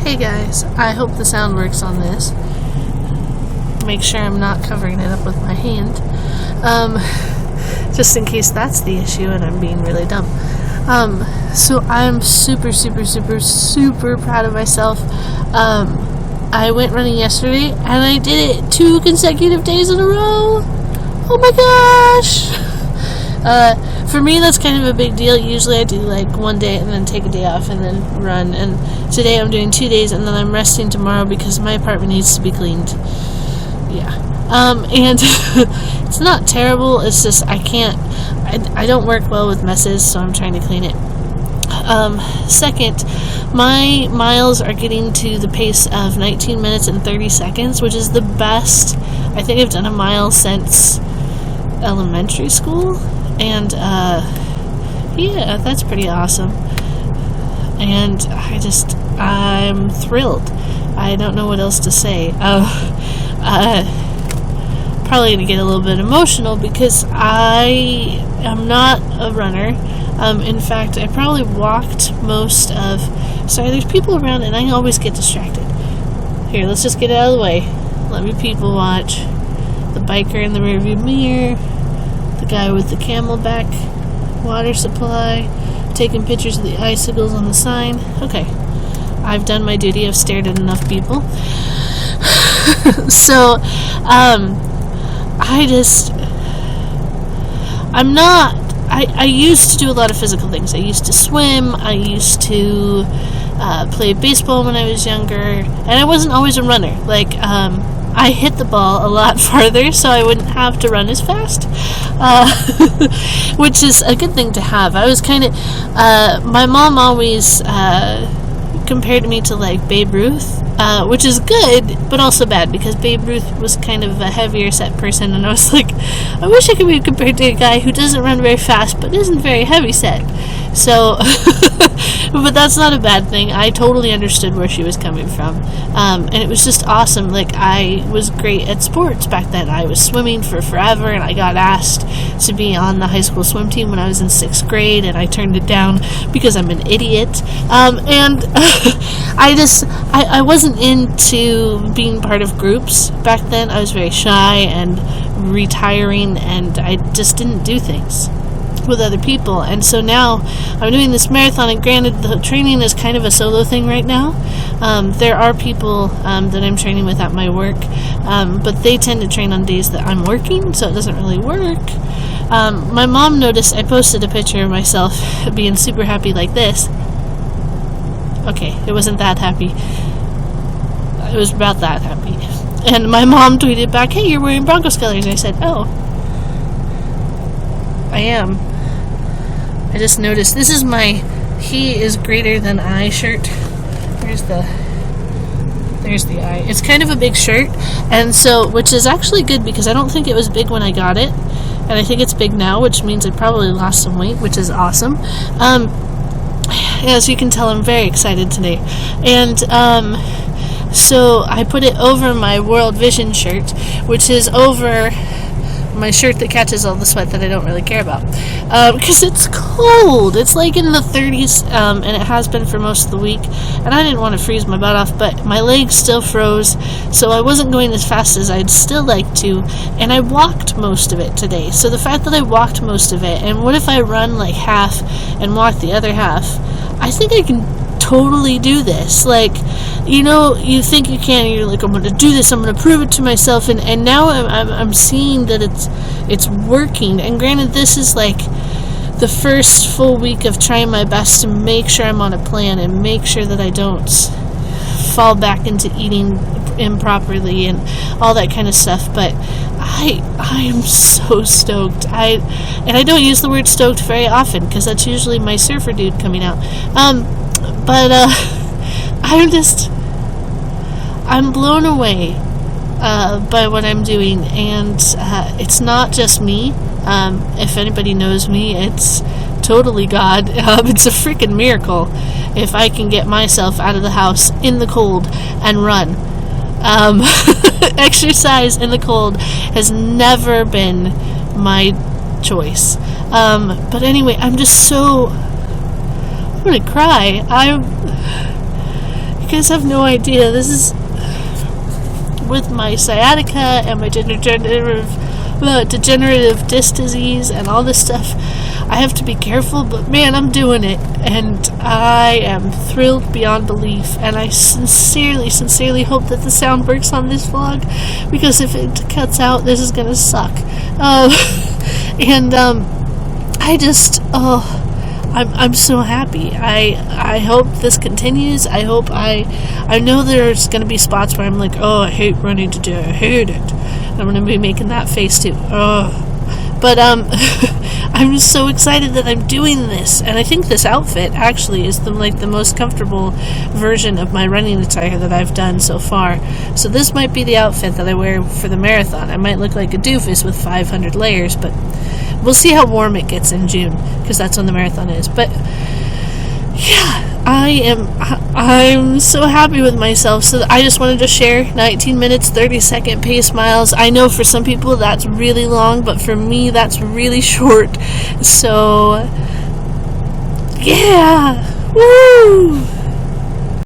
Hey guys, I hope the sound works on this. Make sure I'm not covering it up with my hand. Just in case that's the issue and I'm being really dumb. So I'm super proud of myself. I went running yesterday and I did it 2 consecutive days in a row. Oh my gosh! For me, that's kind of a big deal. Usually I do like 1 day and then take a day off and then run. And today I'm doing 2 days and then I'm resting tomorrow because my apartment needs to be cleaned. Yeah. And it's not terrible. It's just I don't work well with messes, so I'm trying to clean it. Second, my miles are getting to the pace of 19 minutes and 30 seconds, which is the best. I think I've done a mile since elementary school. And, yeah, that's pretty awesome. And I'm thrilled. I don't know what else to say. Probably going to get a little bit emotional because I am not a runner. In fact, I probably walked most of... Sorry, there's people around and I always get distracted. Here, let's just get it out of the way. Let me people watch. The biker in the rearview mirror. The guy with the Camelback water supply, taking pictures of the icicles on the sign. Okay, I've done my duty. I've stared at enough people. So, I used to do a lot of physical things. I used to swim. I used to play baseball when I was younger, and I wasn't always a runner. I hit the ball a lot farther, so I wouldn't have to run as fast, which is a good thing to have. I was kind of, my mom always compared me to like Babe Ruth, which is good, but also bad, because Babe Ruth was kind of a heavier set person, and I was like, I wish I could be compared to a guy who doesn't run very fast, but isn't very heavy set. So, but that's not a bad thing. I totally understood where she was coming from. And it was just awesome. Like, I was great at sports back then. I was swimming for forever, and I got asked to be on the high school swim team when I was in 6th grade, and I turned it down because I'm an idiot. And I wasn't into being part of groups back then. I was very shy and retiring, and I just didn't do things with other people. And so now I'm doing this marathon, and granted, the training is kind of a solo thing right now. There are people that I'm training with at my work, but they tend to train on days that I'm working, so it doesn't really work. My mom noticed I posted a picture of myself being super happy like this. Okay, it wasn't that happy. It was about that happy. And my mom tweeted back, "Hey, you're wearing Broncos colors." And I said, "Oh, I am. I just noticed this is my he is greater than I shirt." There's the I. It's kind of a big shirt, and so, which is actually good because I don't think it was big when I got it, and I think it's big now, which means I probably lost some weight, which is awesome. As you can tell, I'm very excited today. And so I put it over my World Vision shirt, which is over my shirt that catches all the sweat that I don't really care about, because it's cold. It's like in the 30s, and it has been for most of the week, and I didn't want to freeze my butt off, but my legs still froze, so I wasn't going as fast as I'd still like to, and I walked most of it today. So the fact that I walked most of it, and what if I run like half and walk the other half? I think I can totally do this. Like, you know, you think you can, and you're like, I'm going to do this, I'm going to prove it to myself, and now I'm seeing that it's working. And granted, this is like the first full week of trying my best to make sure I'm on a plan and make sure that I don't fall back into eating improperly and all that kind of stuff. But I am so stoked. And I don't use the word stoked very often because that's usually my surfer dude coming out. But I'm blown away by what I'm doing, and it's not just me. If anybody knows me, it's totally God. It's a freaking miracle if I can get myself out of the house in the cold and run. Exercise in the cold has never been my choice. But anyway, I'm just so... I'm gonna cry. You guys have no idea. This is with my sciatica and my degenerative disc disease and all this stuff. I have to be careful, but man, I'm doing it, and I am thrilled beyond belief, and I sincerely hope that the sound works on this vlog, because if it cuts out, this is gonna suck. I'm so happy. I hope this continues. I know there's gonna be spots where I'm like, oh, I hate running today, I hate it, and I'm gonna be making that face too. But I'm so excited that I'm doing this, and I think this outfit actually is the most comfortable version of my running attire that I've done so far. So this might be the outfit that I wear for the marathon. I might look like a doofus with 500 layers, but we'll see how warm it gets in June, because that's when the marathon is. But yeah, I'm so happy with myself. So I just wanted to share 19 minutes, 30-second pace miles. I know for some people that's really long, but for me that's really short. So yeah, woo!